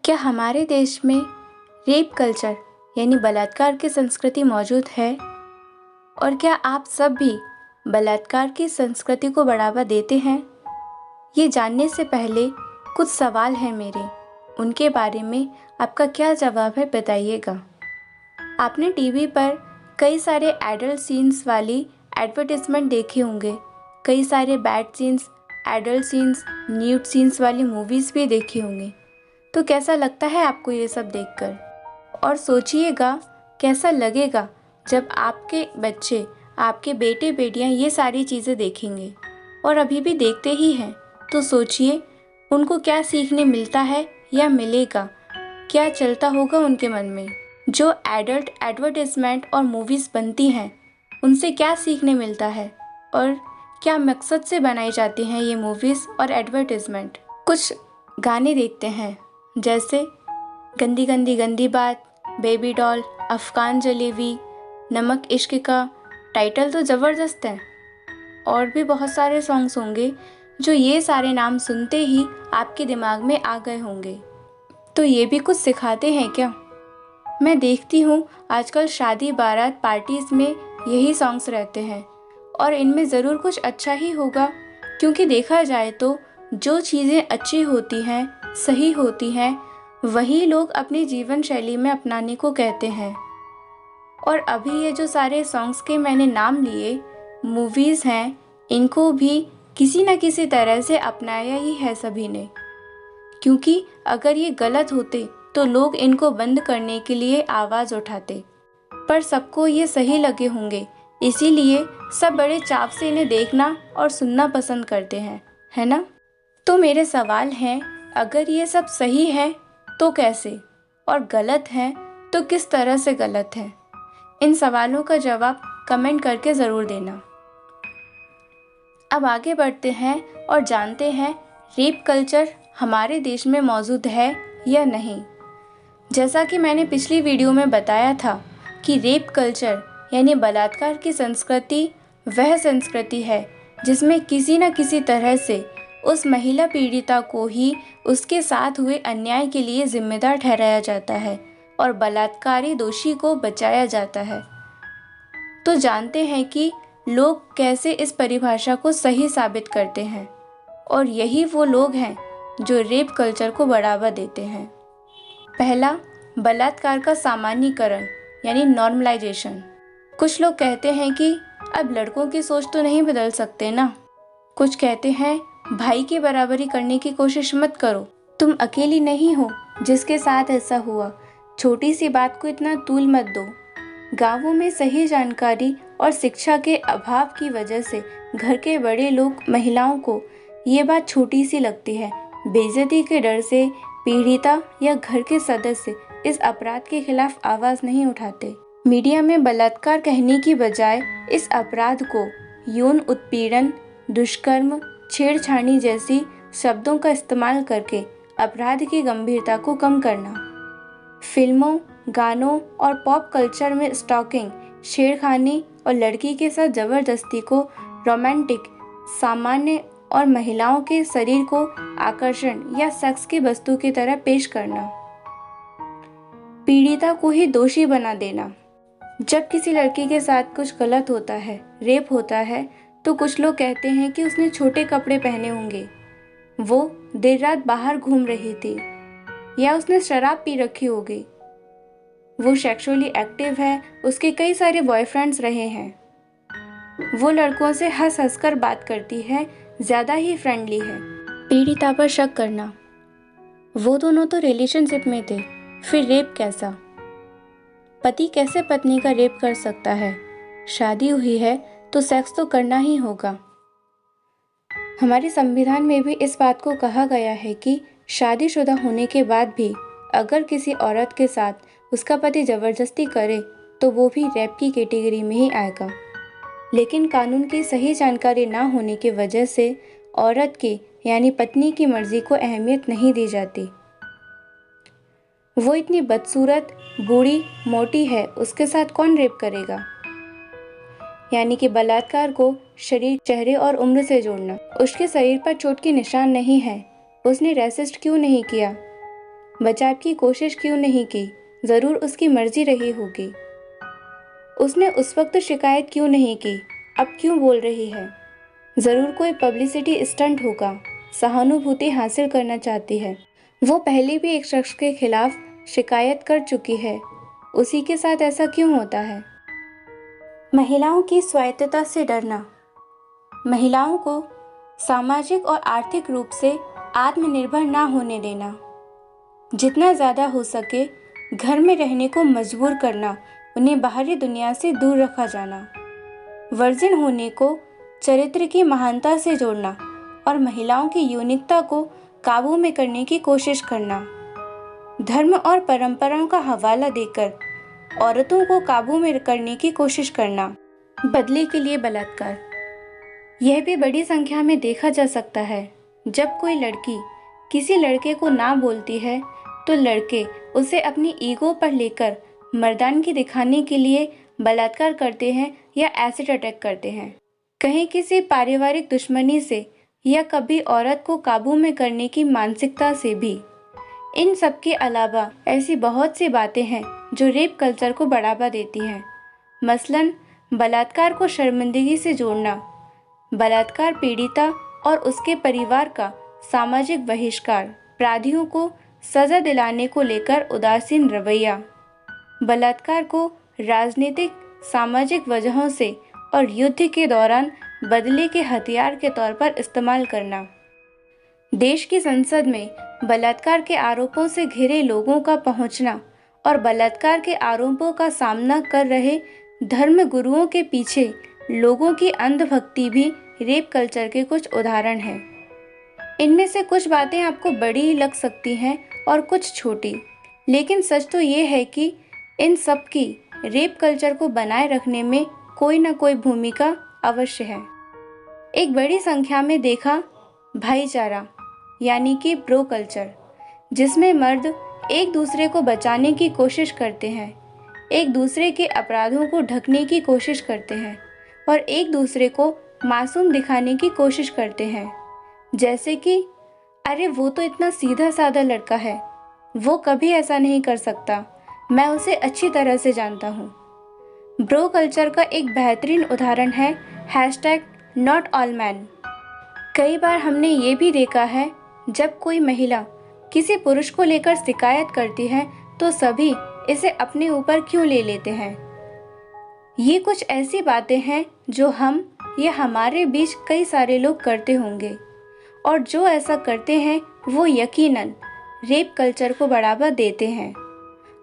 क्या हमारे देश में रेप कल्चर यानी बलात्कार की संस्कृति मौजूद है? और क्या आप सब भी बलात्कार की संस्कृति को बढ़ावा देते हैं? ये जानने से पहले कुछ सवाल हैं मेरे, उनके बारे में आपका क्या जवाब है बताइएगा। आपने टीवी पर कई सारे एडल्ट सीन्स वाली एडवर्टाइजमेंट देखे होंगे, कई सारे bad scenes, adult scenes, nude scenes वाली मूवीज़ भी देखी होंगी। तो कैसा लगता है आपको ये सब देखकर? और सोचिएगा कैसा लगेगा जब आपके बच्चे, आपके बेटे बेटियां ये सारी चीज़ें देखेंगे और अभी भी देखते ही हैं। तो सोचिए उनको क्या सीखने मिलता है या मिलेगा, क्या चलता होगा उनके मन में। जो एडल्ट एडवर्टाइजमेंट और मूवीज़ बनती हैं उनसे क्या सीखने मिलता है और क्या मकसद से बनाई जाती हैं ये मूवीज़ और एडवर्टाइजमेंट। कुछ गाने देखते हैं जैसे गंदी गंदी गंदी बात, बेबी डॉल, अफगान जलेबी, नमक इश्क का। टाइटल तो ज़बरदस्त है। और भी बहुत सारे सॉन्ग्स होंगे जो ये सारे नाम सुनते ही आपके दिमाग में आ गए होंगे। तो ये भी कुछ सिखाते हैं क्या? मैं देखती हूँ आजकल शादी बारात पार्टीज़ में यही सॉन्ग्स रहते हैं और इनमें ज़रूर कुछ अच्छा ही होगा, क्योंकि देखा जाए तो जो चीज़ें अच्छी होती हैं, सही होती हैं, वही लोग अपनी जीवन शैली में अपनाने को कहते हैं। और अभी ये जो सारे सॉन्ग्स के मैंने नाम लिए, मूवीज़ हैं, इनको भी किसी न किसी तरह से अपनाया ही है सभी ने, क्योंकि अगर ये गलत होते तो लोग इनको बंद करने के लिए आवाज़ उठाते। पर सबको ये सही लगे होंगे, इसीलिए सब बड़े चाव से इन्हें देखना और सुनना पसंद करते हैं, है ना? तो मेरे सवाल हैं, अगर ये सब सही है तो कैसे, और गलत है तो किस तरह से गलत है? इन सवालों का जवाब कमेंट करके ज़रूर देना। अब आगे बढ़ते हैं और जानते हैं रेप कल्चर हमारे देश में मौजूद है या नहीं। जैसा कि मैंने पिछली वीडियो में बताया था कि रेप कल्चर यानी बलात्कार की संस्कृति वह संस्कृति है जिसमें किसी न किसी तरह से उस महिला पीड़िता को ही उसके साथ हुए अन्याय के लिए जिम्मेदार ठहराया जाता है और बलात्कारी दोषी को बचाया जाता है। तो जानते हैं कि लोग कैसे इस परिभाषा को सही साबित करते हैं, और यही वो लोग हैं जो रेप कल्चर को बढ़ावा देते हैं। पहला, बलात्कार का सामान्यीकरण यानी नॉर्मलाइजेशन। कुछ लोग कहते हैं कि अब लड़कों की सोच तो नहीं बदल सकते ना। कुछ कहते हैं भाई की बराबरी करने की कोशिश मत करो, तुम अकेली नहीं हो जिसके साथ ऐसा हुआ, छोटी सी बात को इतना तूल मत दो। गांवों में सही जानकारी और शिक्षा के अभाव की वजह से घर के बड़े लोग महिलाओं को ये बात छोटी सी लगती है। बेइज्जती के डर से पीड़िता या घर के सदस्य इस अपराध के खिलाफ आवाज नहीं उठाते। मीडिया में बलात्कार कहने की बजाय इस अपराध को यौन उत्पीड़न, दुष्कर्म, छेड़छाड़ी जैसी शब्दों का इस्तेमाल करके अपराध की गंभीरता को कम करना। फिल्मों, गानों और पॉप कल्चर में स्टॉकिंग, छेड़खानी और लड़की के साथ जबरदस्ती को रोमांटिक, सामान्य और महिलाओं के शरीर को आकर्षण या सेक्स की वस्तु की तरह पेश करना। पीड़िता को ही दोषी बना देना। जब किसी लड़की के साथ कुछ गलत होता है, रेप होता है, तो कुछ लोग कहते हैं कि उसने छोटे कपड़े पहने होंगे, वो देर रात बाहर घूम रही थी, या उसने शराब पी रखी होगी, वो सेक्सुअली एक्टिव है, उसके कई सारे बॉयफ्रेंड्स रहे हैं, वो लड़कों से हंस हंस कर बात करती है, ज़्यादा ही फ्रेंडली है। पीड़िता पर शक करना, वो दोनों तो रिलेशनशिप में थे, फिर रेप कैसा? पति कैसे पत्नी का रेप कर सकता है? शादी हुई है तो सेक्स तो करना ही होगा। हमारे संविधान में भी इस बात को कहा गया है कि शादीशुदा होने के बाद भी अगर किसी औरत के साथ उसका पति जबरदस्ती करे तो वो भी रेप की कैटेगरी में ही आएगा। लेकिन कानून की सही जानकारी ना होने की वजह से औरत की यानी पत्नी की मर्जी को अहमियत नहीं दी जाती। वो इतनी बदसूरत, बूढ़ी, मोटी है, उसके साथ कौन रेप करेगा? यानी कि बलात्कार को शरीर, चेहरे और उम्र से जोड़ना। उसके शरीर पर चोट के निशान नहीं है, उसने रेसिस्ट क्यों नहीं किया? बचाव की कोशिश क्यों नहीं की? ज़रूर उसकी मर्जी रही होगी। उसने उस वक्त शिकायत क्यों नहीं की? अब क्यों बोल रही है? ज़रूर कोई पब्लिसिटी स्टंट होगा, सहानुभूति हासिल करना चाहती है। वो पहले भी एक शख्स के खिलाफ शिकायत कर चुकी है, उसी के साथ ऐसा क्यों होता है? महिलाओं की स्वायत्तता से डरना। महिलाओं को सामाजिक और आर्थिक रूप से आत्मनिर्भर ना होने देना। जितना ज़्यादा हो सके घर में रहने को मजबूर करना, उन्हें बाहरी दुनिया से दूर रखा जाना। वर्जिन होने को चरित्र की महानता से जोड़ना और महिलाओं की यौनिकता को काबू में करने की कोशिश करना। धर्म और परंपराओं का हवाला देकर औरतों को काबू में करने की कोशिश करना। बदले के लिए बलात्कार। यह भी बड़ी संख्या में देखा जा सकता है। जब कोई लड़की किसी लड़के को ना बोलती है तो लड़के उसे अपनी ईगो पर लेकर मर्दानगी दिखाने के लिए बलात्कार करते हैं या एसिड अटैक करते हैं। कहीं किसी पारिवारिक दुश्मनी से या कभी औरत को काबू में करने की मानसिकता से भी। इन सब के अलावा ऐसी बहुत सी बातें हैं जो रेप कल्चर को बढ़ावा देती हैं। मसलन बलात्कार को शर्मिंदगी से जोड़ना, बलात्कार पीड़िता और उसके परिवार का सामाजिक बहिष्कार, अपराधियों को सजा दिलाने को लेकर उदासीन रवैया, बलात्कार को राजनीतिक सामाजिक वजहों से और युद्ध के दौरान बदले के हथियार के तौर पर इस्तेमाल करना। देश की संसद में बलात्कार के आरोपों से घिरे लोगों का पहुंचना और बलात्कार के आरोपों का सामना कर रहे धर्म गुरुओं के पीछे लोगों की अंधभक्ति भी रेप कल्चर के कुछ उदाहरण हैं। इनमें से कुछ बातें आपको बड़ी लग सकती हैं और कुछ छोटी, लेकिन सच तो ये है कि इन सब की रेप कल्चर को बनाए रखने में कोई ना कोई भूमिका अवश्य है। एक बड़ी संख्या में देखा भाईचारा यानी कि ब्रो कल्चर, जिसमें मर्द एक दूसरे को बचाने की कोशिश करते हैं, एक दूसरे के अपराधों को ढकने की कोशिश करते हैं और एक दूसरे को मासूम दिखाने की कोशिश करते हैं। जैसे कि अरे वो तो इतना सीधा साधा लड़का है, वो कभी ऐसा नहीं कर सकता, मैं उसे अच्छी तरह से जानता हूँ। ब्रो कल्चर का एक बेहतरीन उदाहरण है #NotAllMen। कई बार हमने ये भी देखा है, जब कोई महिला किसी पुरुष को लेकर शिकायत करती है तो सभी इसे अपने ऊपर क्यों ले लेते हैं। ये कुछ ऐसी बातें हैं जो हम या हमारे बीच कई सारे लोग करते होंगे, और जो ऐसा करते हैं वो यकीनन रेप कल्चर को बढ़ावा देते हैं।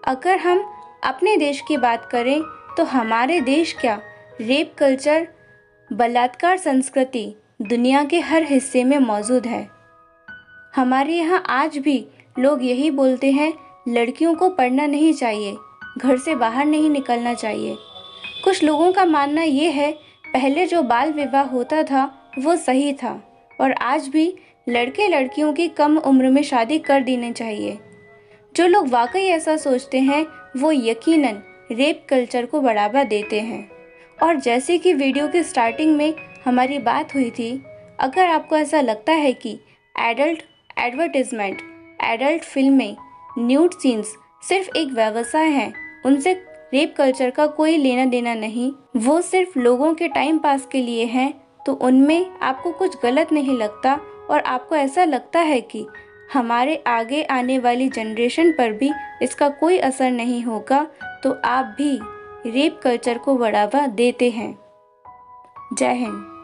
अगर हम अपने देश की बात करें तो हमारे देश क्या, रेप कल्चर, बलात्कार संस्कृति दुनिया के हर हिस्से में मौजूद है। हमारे यहाँ आज भी लोग यही बोलते हैं, लड़कियों को पढ़ना नहीं चाहिए, घर से बाहर नहीं निकलना चाहिए। कुछ लोगों का मानना ये है, पहले जो बाल विवाह होता था वो सही था और आज भी लड़के लड़कियों की कम उम्र में शादी कर देनी चाहिए। जो लोग वाकई ऐसा सोचते हैं वो यकीनन रेप कल्चर को बढ़ावा देते हैं। और जैसे कि वीडियो की स्टार्टिंग में हमारी बात हुई थी, अगर आपको ऐसा लगता है कि एडल्ट एडवर्टाइजमेंट, एडल्ट फिल्में, न्यूड सीन्स सिर्फ एक व्यवसाय हैं, उनसे रेप कल्चर का कोई लेना देना नहीं, वो सिर्फ लोगों के टाइम पास के लिए हैं, तो उनमें आपको कुछ गलत नहीं लगता और आपको ऐसा लगता है कि हमारे आगे आने वाली जनरेशन पर भी इसका कोई असर नहीं होगा, तो आप भी रेप कल्चर को बढ़ावा देते हैं। जय हिंद।